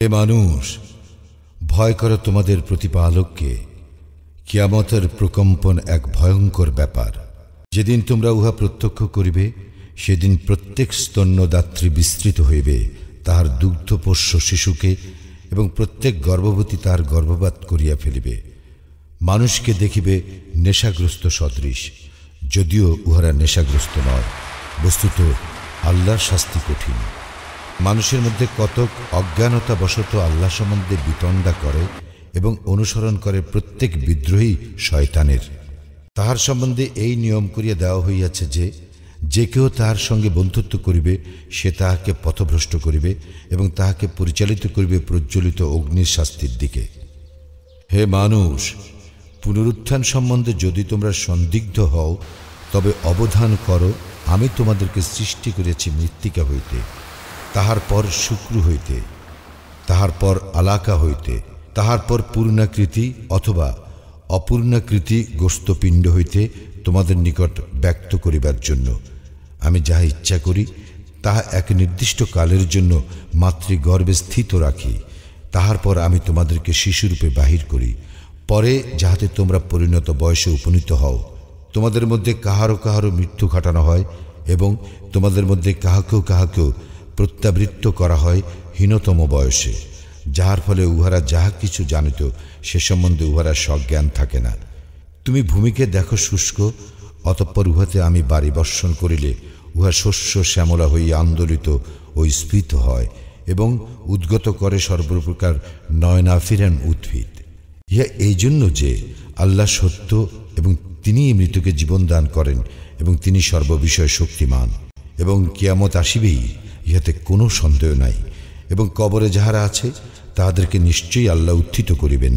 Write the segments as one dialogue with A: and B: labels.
A: হে মানুষ, ভয় করো তোমাদের প্রতিপালককে। কিয়ামতের প্রকম্পন এক ভয়ঙ্কর ব্যাপার। যেদিন তোমরা উহা প্রত্যক্ষ করিবে, সেদিন প্রত্যেক স্তন্যদাত্রী বিস্তৃত হইবে তাহার দুগ্ধপোষ্য শিশুকে, এবং প্রত্যেক গর্ভবতী তাহার গর্ভপাত করিয়া ফেলিবে। মানুষকে দেখিবে নেশাগ্রস্ত সদৃশ, যদিও উহারা নেশাগ্রস্ত নয়। বস্তুত আল্লাহর শাস্তি কঠিন। মানুষের মধ্যে কতক অজ্ঞানতাবশত আল্লাহ সম্বন্ধে বিতণ্ডা করে এবং অনুসরণ করে প্রত্যেক বিদ্রোহী শয়তানের। তাহার সম্বন্ধে এই নিয়ম করিয়া দেওয়া হইয়াছে যে, যে কেউ তাহার সঙ্গে বন্ধুত্ব করিবে, সে তাহাকে পথভ্রষ্ট করিবে এবং তাহাকে পরিচালিত করিবে প্রজ্বলিত অগ্নির শাস্তির দিকে। হে মানুষ, পুনরুত্থান সম্বন্ধে যদি তোমরা সন্দিগ্ধ হও, তবে অবধান করো, আমি তোমাদেরকে সৃষ্টি করেছি মৃত্তিকা হইতে, তাহার পর শুক্র হইতে, তাহার পর আলাকা হইতে, তাহার পর পূর্ণাকৃতি অথবা অপূর্ণাকৃতি গোস্তপিণ্ড হইতে তোমাদের নিকট ব্যক্ত করিবার জন্য। আমি যাহা ইচ্ছা করি তাহা এক নির্দিষ্ট কালের জন্য মাতৃগর্ভে স্থিত রাখি, তাহার পর আমি তোমাদেরকে শিশুরূপে বাহির করি, পরে যাহাতে তোমরা পরিণত বয়সে উপনীত হও। তোমাদের মধ্যে কাহারও কাহারও মৃত্যু ঘটানো হয় এবং তোমাদের মধ্যে কাহাকেও প্রত্যাবৃত্ত করা হয় হীনতম বয়সে, যাহার ফলে উহারা যাহা কিছু জানিত সে সম্বন্ধে উহারা সজ্ঞান থাকে না। তুমি ভূমিকে দেখো শুষ্ক, অতঃপর উহাতে আমি বাড়ি বর্ষণ করিলে উহা শস্য শ্যামলা হইয়া আন্দোলিত ও স্ফীত হয় এবং উদ্গত করে সর্বপ্রকার নয়নাফিরান উদ্ভিদ। ইহা এই জন্য যে আল্লাহ সত্য এবং তিনি মৃতকে জীবন দান করেন এবং তিনি সর্ববিষয়ে শক্তিমান, এবং কিয়ামত আসিবেই, ইহাতে কোনো সন্দেহ নাই। এবং কবরে যাহারা আছে তাহাদেরকে নিশ্চয়ই আল্লাহ উত্থিত করিবেন।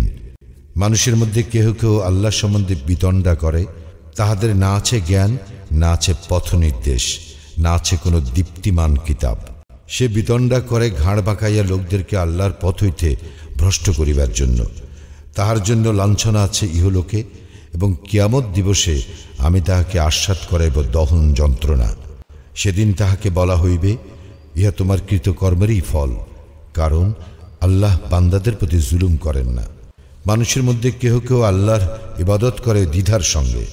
A: মানুষের মধ্যে কেহ কেহ আল্লাহ সম্বন্ধে বিতণ্ডা করে, তাহাদের না আছে জ্ঞান, না আছে পথ নির্দেশ, না আছে কোনো দীপ্তিমান কিতাব। সে বিতণ্ডা করে ঘাড় বাঁকাইয়া লোকদেরকে আল্লাহর পথ হইতে ভ্রষ্ট করিবার জন্য। তাহার জন্য লাঞ্ছনা আছে ইহলোকে, এবং কিয়ামত দিবসে আমি তাহাকে আস্বাদ করাইব দহন যন্ত্রণা। সেদিন তাহাকে বলা হইবে, ইহা তোমার কৃতকর্মেরই ফল, কারণ আল্লাহ বান্দাদের প্রতি জুলুম করেন না। মানুষের মধ্যে কেহ কেউ আল্লাহর ইবাদত করে দ্বিধার সঙ্গে,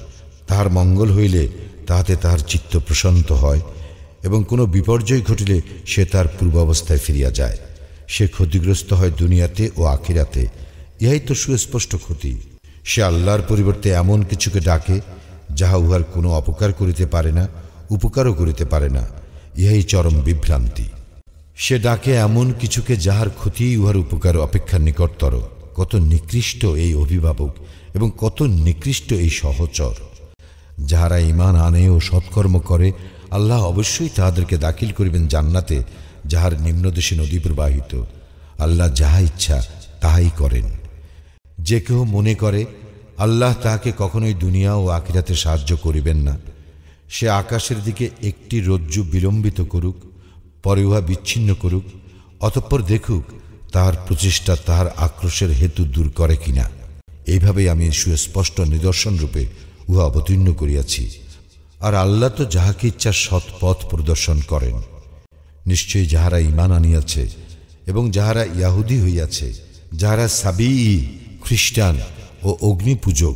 A: তাহার মঙ্গল হইলে তাহাতে তাহার চিত্ত প্রশান্ত হয়, এবং কোনো বিপর্যয় ঘটিলে সে তার পূর্বাবস্থায় ফিরিয়া যায়। সে ক্ষতিগ্রস্ত হয় দুনিয়াতে ও আখিরাতে। ইহাই তো সুস্পষ্ট ক্ষতি। সে আল্লাহর পরিবর্তে এমন কিছুকে ডাকে যাহা উহার কোনো অপকার করিতে পারে না, উপকারও করিতে পারে না। ইহাই চরম বিভ্রান্তি। সে ডাকে এমন কিছুকে যাহার ক্ষতি উহার উপকার অপেক্ষা নিকটতর। কত নিকৃষ্ট এই অভিভাবক এবং কত নিকৃষ্ট এই সহচর! যাহারা ঈমান আনে ও সৎকর্ম করে, আল্লাহ অবশ্যই তাহাদেরকে দাখিল করিবেন জান্নাতে, যাহার নিম্নদেশে নদী প্রবাহিত। আল্লাহ যাহা ইচ্ছা তাহাই করেন। যে কেহ মনে করে আল্লাহ তাহাকে কখনোই দুনিয়া ও আখিরাতে সাহায্য করিবেন না, সে আকাশের দিকে একটি রজ্জু বিলম্বিত করুক, পরে উহা বিচ্ছিন্ন করুক, অতঃপর দেখুক তাহার প্রচেষ্টা তাহার আক্রোশের হেতু দূর করে কিনা। এইভাবেই আমি সুস্পষ্ট নিদর্শন রূপে উহা অবতীর্ণ করিয়াছি। আর আল্লাহ তো যাহাকে ইচ্ছা সৎ পথ প্রদর্শন করেন। নিশ্চয়ই যাহারা ঈমান আনিয়াছে এবং যাহারা ইয়াহুদী হইয়াছে, যাহারা সাবিঈ খ্রিস্টান ও অগ্নিপূজক,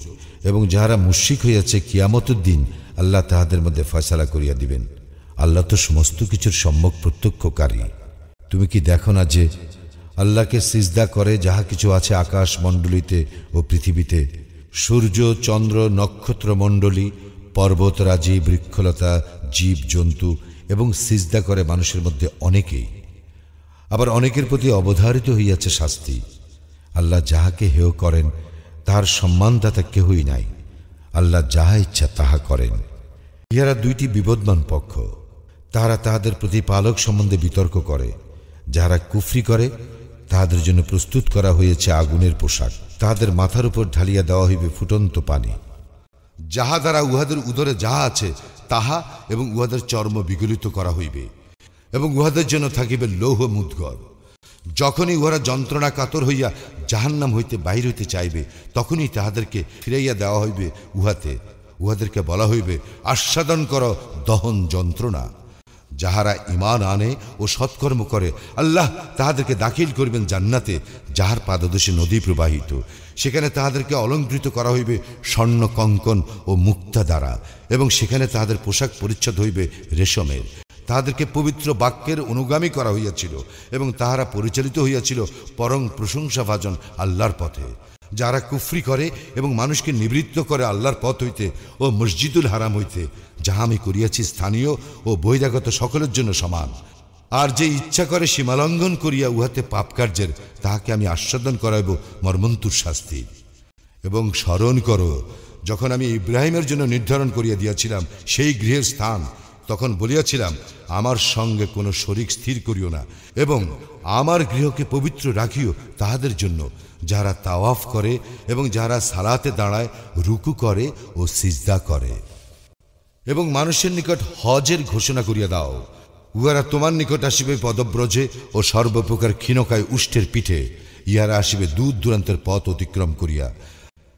A: এবং যাহারা মুশরিক হইয়াছে, কিয়ামতের দিন আল্লাহ তাহাদের মধ্যে ফয়সালা করিয়া দিবেন। আল্লাহ তো সমস্ত কিছুর সম্যক প্রত্যক্ষকারী। তুমি কি দেখো না যে আল্লাহকে সিজদা করে যাহা কিছু আছে আকাশ মণ্ডলীতে ও পৃথিবীতে, সূর্য, চন্দ্র, নক্ষত্র মণ্ডলী, পর্বতরাজি, বৃক্ষলতা, জীব জন্তু, এবং সিজদা করে মানুষের মধ্যে অনেকেই। আবার অনেকের প্রতি অবধারিত হইয়াছে শাস্তি। আল্লাহ যাহাকে হেয় করেন তাহার সম্মানদাতা কেহই নাই। আল্লাহ যাহা ইচ্ছা তাহা করেন। ইহারা দুইটি বিবদমান পক্ষ। তাহারা তাহাদের প্রতিপালক সম্বন্ধে বিতর্ক করে। যাহারা কুফরি করে তাহাদের জন্য প্রস্তুত করা হয়েছে আগুনের পোশাক। তাহাদের মাথার উপর ঢালিয়া দেওয়া হইবে ফুটন্ত পানি, যাহা দ্বারা উহাদের উদরে যাহা আছে তাহা এবং উহাদের চর্ম বিগলিত করা হইবে, এবং উহাদের জন্য থাকিবে লৌহ মুদ্গর। যখনই উহারা যন্ত্রণা কাতর হইয়া জাহান্নাম হইতে বাহির হইতে চাইবে, তখনই তাহাদেরকে ফিরাইয়া দেওয়া হইবে উহাতে। উহাদেরকে বলা হইবে, আস্বাদন কর দহন যন্ত্রণা। যাহারা ঈমান আনে ও সৎকর্ম করে আল্লাহ তাহাদেরকে দাখিল করিবেন জান্নাতে, যাহার পাদদেশে নদী প্রবাহিত। সেখানে তাহাদেরকে অলঙ্কৃত করা হইবে স্বর্ণ কঙ্কন ও মুক্তা দ্বারা, এবং সেখানে তাহাদের পোশাক পরিচ্ছদ হইবে রেশমের। তাহাদেরকে পবিত্র বাক্যের অনুগামী করা হইয়াছিল, এবং তাহারা পরিচালিত হইয়াছিল পরম প্রশংসাভাজন আল্লাহর পথে। যারা কুফরি করে এবং মানুষকে নিবৃত্ত করে আল্লাহর পথ হইতে ও মসজিদুল হারাম হইতে, যাহা আমি করিয়াছি স্থানীয় ও বহিরাগত সকলের জন্য সমান। আর যে ইচ্ছা করে সীমালঙ্ঘন করিয়া উহাতে পাপ কার্যের, তাহাকে আমি আস্বাদন করাইব মর্মন্তুর শাস্তি। এবং স্মরণ করো, যখন আমি ইব্রাহিমের জন্য নির্ধারণ করিয়া দিয়াছিলাম সেই গৃহের স্থান, তখন বলিয়াছিলাম, আমার সঙ্গে কোনো শরিক স্থির করিও না, এবং আমার গৃহকে পবিত্র রাখিও তাহাদের জন্য যারা তাওয়াফ করে এবং যারা সালাতে দাঁড়ায়, রুকু করে ও সিজদা করে। এবং মানুষের নিকট হজের ঘোষণা করিয়া দাও, উহারা তোমার নিকট আসিবে পদব্রজে ও সর্বপ্রকার ক্ষীণকায় উষ্টের পিঠে। ইহারা আসিবে দূর দূরান্তের পথ অতিক্রম করিয়া,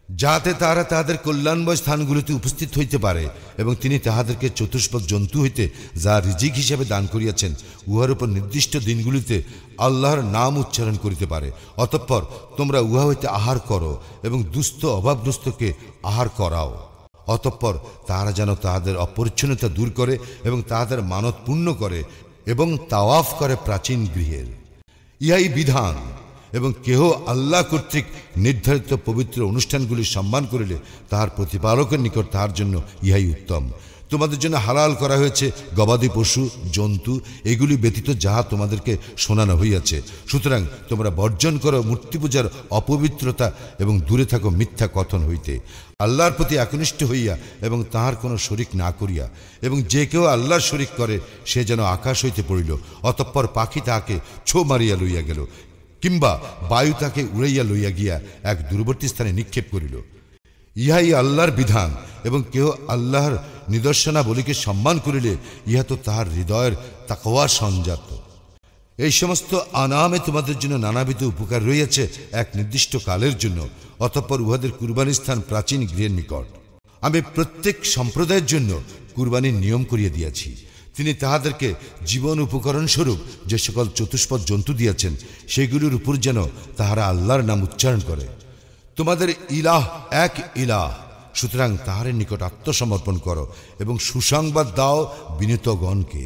A: যাতে তাহারা তাহাদের কল্যাণময় স্থানগুলিতে উপস্থিত হইতে পারে, এবং তিনি তাহাদেরকে চতুষ্পদ জন্তু হইতে যা রিজিক হিসাবে দান করিয়াছেন, উহার উপর নির্দিষ্ট দিনগুলিতে আল্লাহর নাম উচ্চারণ করিতে পারে। অতঃপর তোমরা উহা হইতে আহার করো এবং দুস্থ অভাবগ্রস্তকে আহার করাও। অতঃপর তাহারা যেন তাহাদের অপরিচ্ছন্নতা দূর করে এবং তাহাদের মানত পূর্ণ করে এবং তাওয়াফ করে প্রাচীন গৃহের। ইহাই বিধান। এবং কেহ আল্লাহ কর্তৃক নির্ধারিত পবিত্র অনুষ্ঠানগুলি সম্মান করিলে তাহার প্রতিপালকের নিকট তাহার জন্য ইহাই উত্তম। তোমাদের জন্য হালাল করা হয়েছে গবাদি পশু, জন্তু, এগুলি ব্যতীত যাহা তোমাদেরকে শোনানো হইয়াছে। সুতরাং তোমরা বর্জন করো মূর্তি পূজার অপবিত্রতা এবং দূরে থাকো মিথ্যা কথন হইতে, আল্লাহর প্রতি একনিষ্ঠ হইয়া এবং তাহার কোনো শরিক না করিয়া। এবং যে কেউ আল্লাহর শরিক করে, সে যেন আকাশ হইতে পড়িল, অতঃপর পাখি তাহাকে ছো মারিয়া লইয়া গেল, কিংবা বায়ু তাকে উড়াইয়া লইয়া গিয়া এক দূরবর্তী স্থানে নিক্ষেপ করিল। ইহাই আল্লাহর বিধান। এবং কেহ আল্লাহর নিদর্শনাবলীকে সম্মান করিলে ইহা তো তাহার হৃদয়ের তাকওয়া সঞ্জাত। এই সমস্ত আনামে তোমাদের জন্য নানাবিধ উপকার রইয়াছে এক নির্দিষ্ট কালের জন্য। অতঃপর উহাদের কুরবানির স্থান প্রাচীন গৃহের নিকট। আমি প্রত্যেক সম্প্রদায়ের জন্য কুরবানির নিয়ম করিয়া দিয়াছি। তিনি তাহাদেরকে জীবন উপকরণ স্বরূপ যে সকল চতুষ্পদ জন্তু দিয়াছেন, সেগুলির উপর যেন তাহারা আল্লাহর নাম উচ্চারণ করে। তোমাদের ইলাহ এক ইলাহ, সুতরাং তাহারের নিকট আত্মসমর্পণ করো এবং সুসংবাদ দাও বিনীতগণকে।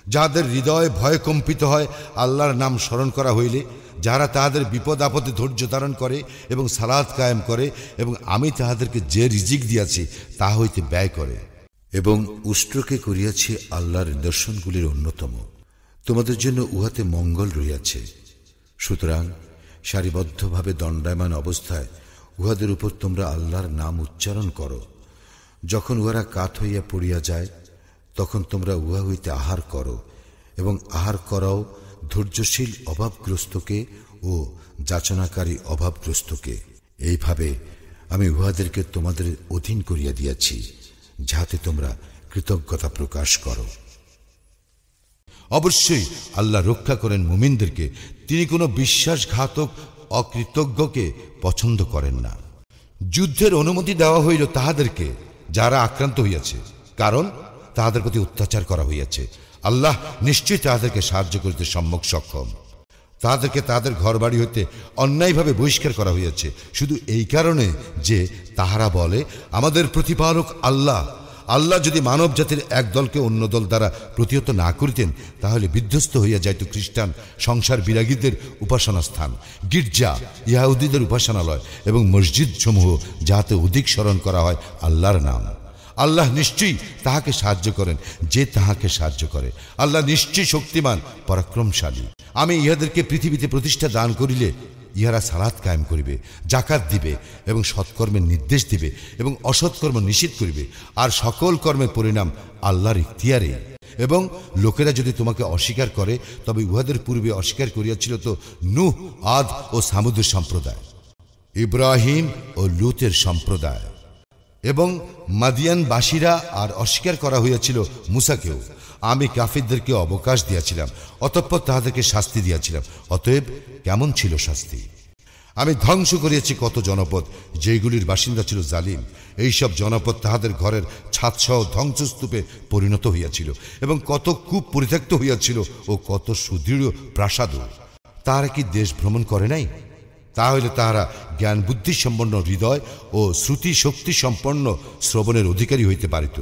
A: যাহাদের হৃদয় ভয়ে কম্পিত হয় আল্লাহর নাম স্মরণ করা হইলে, যারা তাহাদের বিপদ আপদে ধৈর্য ধারণ করে এবং সালাত কায়েম করে, এবং আমি তাহাদেরকে যে রিজিক দিয়াছি তাহা হইতে ব্যয় করে। এবং উষ্ট্রকে করিয়াছি আল্লাহর নিদর্শনগুলির অন্যতম। তোমাদের জন্য উহাতে মঙ্গল রইয়াছে। সুতরাং সারিবদ্ধভাবে দণ্ডায়মান অবস্থায় উহাদের উপর তোমরা আল্লাহর নাম উচ্চারণ করো। যখন উহারা কাত হইয়া পড়িয়া যায়, তখন তোমরা উহা হইতে আহার করো, এবং আহার করাও ধৈর্যশীল অভাবগ্রস্তকে ও যাচনাকারী অভাবগ্রস্তকে। এইভাবে আমি উহাদেরকে তোমাদের অধীন করিয়া দিয়াছি, যাহাতে তোমরা কৃতজ্ঞতা প্রকাশ করো। অবশ্যই আল্লাহ রক্ষা করেন মুমিনদেরকে। তিনি কোনো বিশ্বাসঘাতক অকৃতজ্ঞকে পছন্দ করেন না। যুদ্ধের অনুমতি দেওয়া হইল তাহাদেরকে যারা আক্রান্ত হইয়াছে, কারণ তাহাদের প্রতি অত্যাচার করা হইয়াছে। আল্লাহ নিশ্চয়ই তাহাদেরকে সাহায্য করিতে সম্যক সক্ষম। তাহাদেরকে তাহাদের ঘরবাড়ি হইতে অন্যায়ভাবে বহিষ্কার করা হইয়াছে, শুধু এই কারণে যে তাহারা বলে, আমাদের প্রতিপালক আল্লাহ। আল্লাহ যদি মানব জাতির এক দলকে অন্য দল দ্বারা প্রতিহত না করিতেন, তাহলে বিধ্বস্ত হইয়া যাইত খ্রিস্টান সংসার বিরাগীদের উপাসনা স্থান, গির্জা, ইহুদীদের উপাসনালয় এবং মসজিদ সমূহ, যাহাতে অধিক স্মরণ করা হয় আল্লাহর নাম। আল্লাহ নিশ্চয়ই তাহাকে সাহায্য করেন যে তাহাকে সাহায্য করে। আল্লাহ নিশ্চয়ই শক্তিমান, পরাক্রমশালী। আমি ইহাদেরকে পৃথিবীতে প্রতিষ্ঠা দান করিলে ইহারা সালাত কায়েম করিবে, জাকাত দিবে এবং সৎকর্মের নির্দেশ দিবে এবং অসৎকর্ম নিষেধ করিবে। আর সকল কর্মের পরিণাম আল্লাহর ইখতিয়ারে। এবং লোকেরা যদি তোমাকে অস্বীকার করে, তবে উহাদের পূর্বে অস্বীকার করিয়াছিল তো নূহ, আদ ও সামুদের সম্প্রদায়, ইব্রাহিম ও লূতের সম্প্রদায়, এবং মাদিয়ানবাসীরা। আর অস্বীকার করা হইয়াছিল মূসাকেও। আমি কাফিরদেরকে অবকাশ দিয়াছিলাম, অতঃপর তাহাদেরকে শাস্তি দিয়াছিলাম। অতএব কেমন ছিল শাস্তি? আমি ধ্বংস করিয়াছি কত জনপদ যেগুলির বাসিন্দা ছিল জালিম। এইসব জনপদ তাহাদের ঘরের ছাদসহ ধ্বংসস্তূপে পরিণত হইয়াছিল, এবং কত কূপ পরিত্যক্ত হইয়াছিল ও কত সুদৃঢ় প্রাসাদও। তাহারা কি দেশ ভ্রমণ করে নাই? তাহলে তাহারা জ্ঞান বুদ্ধি সম্পন্ন হৃদয় ও শ্রুতি শক্তি সম্পন্ন শ্রবণের অধিকারী হইতে পারিত।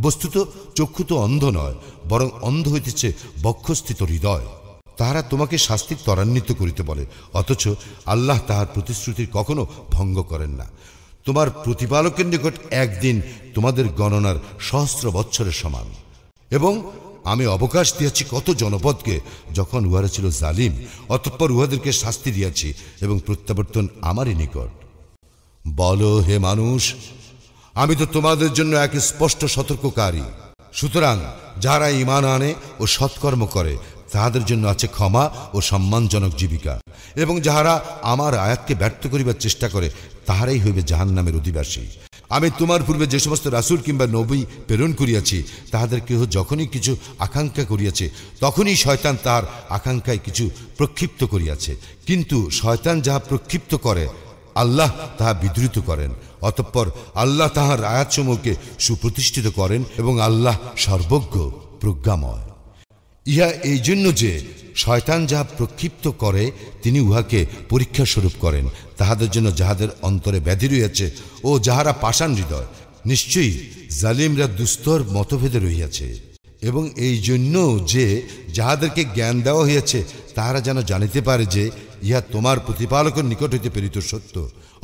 A: বস্তুত চক্ষু তো অন্ধ নয়, বরং অন্ধ হইতেছে বক্ষস্থিত হৃদয়। তাহারা তোমাকে শাস্তি ত্বরান্বিত করিতে বলে, অথচ আল্লাহ তাহার প্রতিশ্রুতি কখনো ভঙ্গ করেন না। তোমার প্রতিপালকের নিকট একদিন তোমাদের গণনার সহস্র বৎসরের সমান। এবং আমি অবকাশ দিয়াছি কত জনপদকে যখন উহারা ছিল জালিম, অতঃপর উহাদেরকে শাস্তি দিয়াছি, এবং প্রত্যাবর্তন আমারই নিকট। বলো, হে মানুষ, আমি তো তোমাদের জন্য এক স্পষ্ট সতর্ককারী। সুতরাং যারা ঈমান আনে ও সৎকর্ম করে তাহাদের জন্য আছে ক্ষমা ও সম্মানজনক জীবিকা, এবং যাহারা আমার আয়াতকে ব্যর্থ করিবার চেষ্টা করে তাহারাই হইবে জাহান্নামের অধিবাসী। আমি তোমার পূর্বে যে সমস্ত রাসূল কিংবা নবী প্রেরণ করিয়াছি তাহাদের কেহ যখনই কিছু আকাঙ্ক্ষা করিয়াছে তখনই শয়তান তাহার আকাঙ্ক্ষায় কিছু প্রক্ষিপ্ত করিয়াছে। কিন্তু শয়তান যাহা প্রক্ষিপ্ত করে আল্লাহ তাহা বিদ্রুত করেন। অতঃপর আল্লাহ তাহার আয়াতসমূহকে সুপ্রতিষ্ঠিত করেন, এবং আল্লাহ সর্বজ্ঞ প্রজ্ঞাময়। ইহা এই জন্য যে শয়তান যাহা প্রক্ষিপ্ত করে তিনি উহাকে পরীক্ষা স্বরূপ করেন তাহাদের জন্য যাহাদের অন্তরে ব্যাধি রইয়াছে ও যাহারা পাষাণ হৃদয়। নিশ্চয়ই জালিমরা দুস্তর মতভেদে রহিয়াছে, এবং এই জন্য যে যাহাদেরকে জ্ঞান দেওয়া হইয়াছে তাহারা যেন জানিতে পারে যে ইহা তোমার প্রতিপালকের নিকট হইতে প্রেরিত সত্য।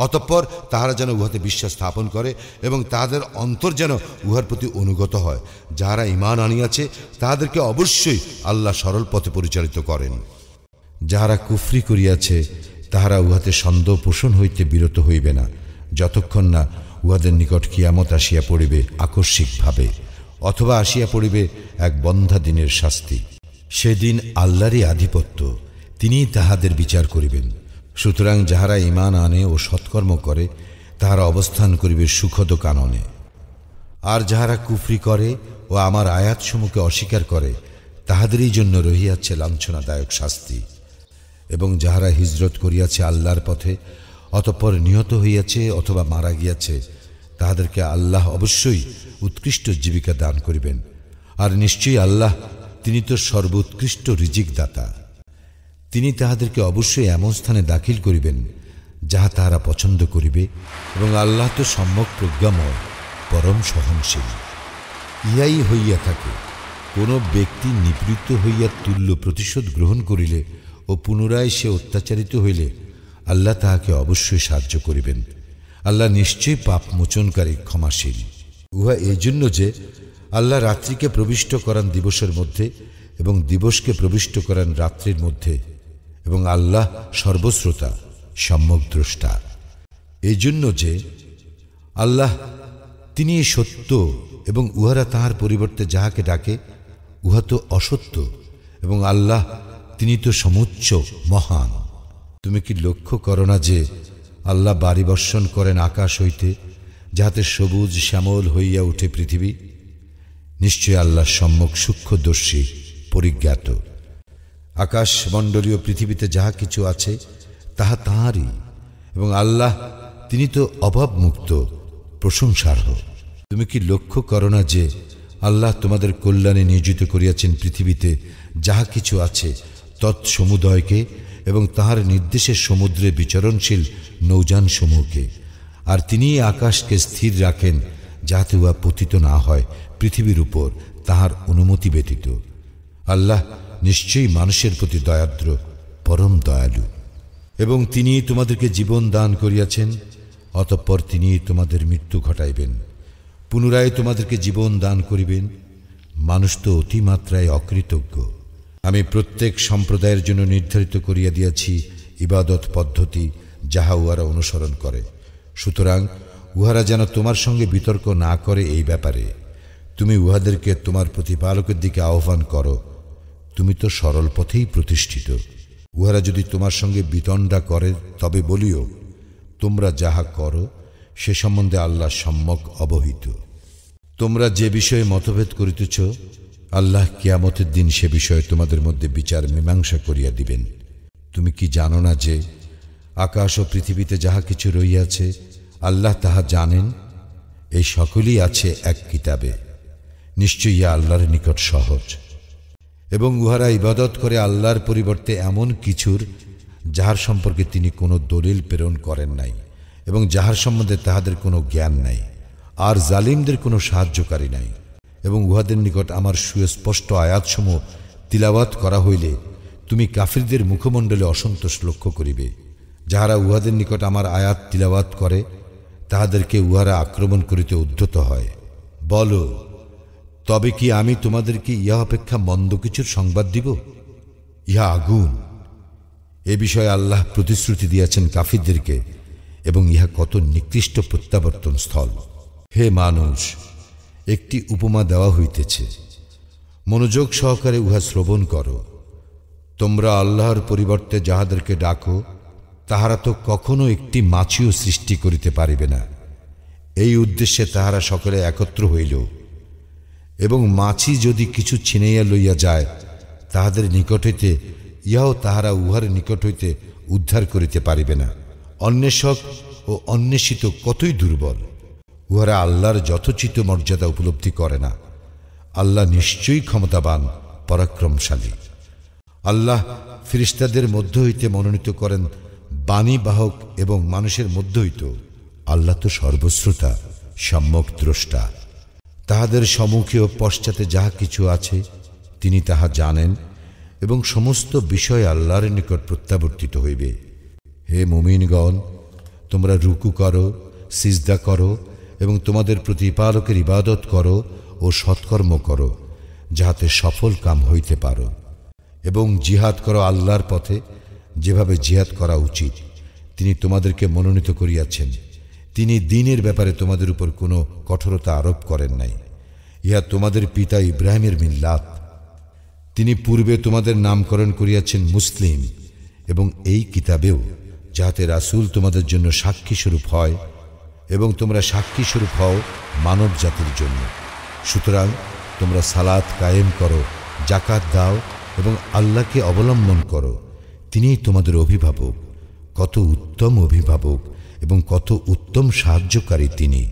A: অতঃপর তাহারা যেন উহাতে বিশ্বাস স্থাপন করে, এবং তাহাদের অন্তর যেন উহার প্রতি অনুগত হয়। যাহারা ঈমান আনিয়াছে তাহাদেরকে অবশ্যই আল্লাহ সরল পথে পরিচালিত করেন। যাহারা কুফরি করিয়াছে তাহারা উহাতে সন্দেহ পোষণ হইতে বিরত হইবে না, যতক্ষণ না উহাদের নিকট কিয়ামত আসিয়া পড়িবে আকস্মিকভাবে, অথবা আসিয়া পড়িবে এক বন্ধা দিনের শাস্তি। সেদিন আল্লাহরই আধিপত্য, তিনিই তাহাদের বিচার করিবেন। সুতরাং যাহারা ঈমান আনে ও সৎকর্ম করে তাহারা অবস্থান করিবে সুখদ কাননে। আর যাহারা কুফরি করে ও আমার আয়াতসমূহকে অস্বীকার করে তাহাদেরই জন্য রহিয়াছে লাঞ্ছনাদায়ক শাস্তি। এবং যাহারা হিজরত করিয়াছে আল্লাহর পথে, অতঃপর নিহত হইয়াছে অথবা মারা গিয়াছে, তাহাদেরকে আল্লাহ অবশ্যই উৎকৃষ্ট জীবিকা দান করিবেন। আর নিশ্চয়ই আল্লাহ তিনি তো সর্বোৎকৃষ্ট রিজিক দাতা। তিনি তাহাদেরকে অবশ্যই এমন স্থানে দাখিল করিবেন যাহা তাহারা পছন্দ করিবে, এবং আল্লাহ তো সম্যক প্রজ্ঞাময়, পরম সহনশীল। ইহাই হইয়া থাকে, কোন ব্যক্তি নিবৃত্ত হইয়া তুল্য প্রতিশোধ গ্রহণ করিলে ও পুনরায় সে অত্যাচারিত হইলে আল্লাহ তাহাকে অবশ্যই সাহায্য করিবেন। আল্লাহ নিশ্চয়ই পাপ মোচনকারী, ক্ষমাশীল। উহা এই জন্য যে আল্লাহ রাত্রিকে প্রবিষ্ট করান দিবসের মধ্যে এবং দিবসকে প্রবিষ্ট করান রাত্রির মধ্যে, এবং আল্লাহ সর্বশ্রোতা, সম্যক দ্রষ্টা। এই জন্য যে আল্লাহ তিনি সত্য, এবং উহারা তাহার পরিবর্তে যাহাকে ডাকে উহা তো অসত্য, এবং আল্লাহ তিনি তো সমুচ্চ মহান। তুমি কি লক্ষ্য করো না যে আল্লাহ বাড়ি বর্ষণ করেন আকাশ হইতে, যাহাতে সবুজ শ্যামল হইয়া উঠে পৃথিবী? নিশ্চয় আল্লাহ সম্যক সূক্ষ্মদর্শী, পরিজ্ঞাত। আকাশ মণ্ডলীয় পৃথিবীতে যাহা কিছু আছে তাহা তাঁহারই, এবং আল্লাহ তিনি তো অভাবমুক্ত, প্রশংসার্হ। তুমি কি লক্ষ্য করো না যে আল্লাহ তোমাদের কল্যাণে নিয়োজিত করিয়াছেন পৃথিবীতে যাহা কিছু আছে তৎসমুদয়কে, এবং তাহার নির্দেশে সমুদ্রে বিচরণশীল নৌযান সমূহকে। আর তিনি আকাশকে স্থির রাখেন যাহাতে উহা পতিত না হয় পৃথিবীর উপর তাহার অনুমতি ব্যতীত। আল্লাহ নিশ্চয়ই মানুষের প্রতি দয়াদ্র, পরম দয়ালু। এবং তিনি তোমাদেরকে জীবন দান করিয়াছেন, অতঃপর তিনি তোমাদের মৃত্যু ঘটাইবেন, পুনরায় তোমাদেরকে জীবন দান করিবেন। মানুষ তো অতিমাত্রায় অকৃতজ্ঞ। আমি প্রত্যেক সম্প্রদায়ের জন্য নির্ধারিত করিয়া দিয়াছি ইবাদত পদ্ধতি, যাহা উহারা অনুসরণ করে। সুতরাং উহারা যেন তোমার সঙ্গে বিতর্ক না করে এই ব্যাপারে। তুমি উহাদেরকে তোমার প্রতিপালকের দিকে আহ্বান করো, তুমি তো সরল পথেই প্রতিষ্ঠিত। উহারা যদি তোমার সঙ্গে বিতণ্ডা করে তবে বলিও, তোমরা যাহা করো সে সম্বন্ধে আল্লাহ সম্যক অবহিত। তোমরা যে বিষয়ে মতভেদ করিতেছ আল্লাহ কিয়ামতের দিন সে বিষয়ে তোমাদের মধ্যে বিচার মীমাংসা করিয়া দিবেন। তুমি কি জানো না যে আকাশ ও পৃথিবীতে যাহা কিছু রইয়াছে আল্লাহ তাহা জানেন। এই সকলই আছে এক কিতাবে। নিশ্চয়ই ইহা আল্লাহর নিকট সহজ। এবং উহারা ইবাদত করে আল্লাহর পরিবর্তে এমন কিছুর যাহার সম্পর্কে তিনি কোনো দলিল প্রেরণ করেন নাই এবং যাহার সম্বন্ধে তাহাদের কোনো জ্ঞান নাই। আর জালিমদের কোনো সাহায্যকারী নাই। এবং উহাদের নিকট আমার সুস্পষ্ট আয়াতসমূহ তিলাওয়াত করা হইলে তুমি কাফিরদের মুখমণ্ডলে অসন্তোষ লক্ষ্য করিবে। যাহারা উহাদের নিকট আমার আয়াত তিলাওয়াত করে তাহাদেরকে উহারা আক্রমণ করিতে উদ্ধত হয়। বলো, তবে কি আমি তোমাদেরকে ইহা অপেক্ষা মন্দ কিছুর সংবাদ দিব? ইহা আগুন। এ বিষয়ে আল্লাহ প্রতিশ্রুতি দিয়েছেন কাফিরদেরকে, এবং ইহা কত নিকৃষ্ট প্রত্যাবর্তন স্থল। হে মানুষ, একটি উপমা দেওয়া হইতেছে, মনোযোগ সহকারে উহা শ্রবণ করো। তোমরা আল্লাহর পরিবর্তে যাহাদেরকে ডাকো তাহারা তো কখনো একটি মাছিও সৃষ্টি করিতে পারিবে না। এই উদ্দেশ্যে তাহারা সকলে একত্র হইল, এবং মাছি যদি কিছু ছিনাইয়া লইয়া যায় তাহাদের নিকট হইতে ইহাও তাহারা উহার নিকট হইতে উদ্ধার করিতে পারিবে না। অন্বেষক ও অন্বেষিত কতই দুর্বল। উহারা আল্লাহর যথোচিত মর্যাদা উপলব্ধি করে না। আল্লাহ নিশ্চয়ই ক্ষমতাবান, পরাক্রমশালী। আল্লাহ ফেরেশতাদের মধ্য হইতে মনোনীত করেন বাণীবাহক এবং মানুষের মধ্য হইত। আল্লাহ তো সর্বশ্রোতা, সম্যক দ্রষ্টা। তাহাদের সম্মুখে ও পশ্চাতে যাহা কিছু আছে তিনি তাহা জানেন, এবং সমস্ত বিষয় আল্লাহর নিকট প্রত্যাবর্তিত হইবে। হে মুমিনগণ, তোমরা রুকু করো, সিজদা করো, এবং তোমাদের প্রতিপালকের ইবাদত করো ও সৎকর্ম করো, যাহাতে সফল কাম হইতে পারো। এবং জিহাদ করো আল্লাহর পথে, যেভাবে জিহাদ করা উচিত তিনি তোমাদেরকে মনোনীত করিয়াছেন। তিনি দ্বীনের ব্যাপারে তোমাদের উপর কোনো কঠোরতা আরোপ করেন নাই। ইহা তোমাদের পিতা ইব্রাহিমের মিল্লাত। তিনি পূর্বে তোমাদের নামকরণ করিয়াছেন মুসলিম, এবং এই কিতাবেও, যাহাতে রাসূল তোমাদের জন্য সাক্ষী স্বরূপ হয়, এবং তোমরা সাক্ষী স্বরূপ হও মানব জাতির জন্য। সুতরাং তোমরা সালাত কায়েম করো, জাকাত দাও, এবং আল্লাহকে অবলম্বন করো। তিনিই তোমাদের অভিভাবক, কত উত্তম অভিভাবক এবং কত উত্তম সাহায্যকারী তিনি।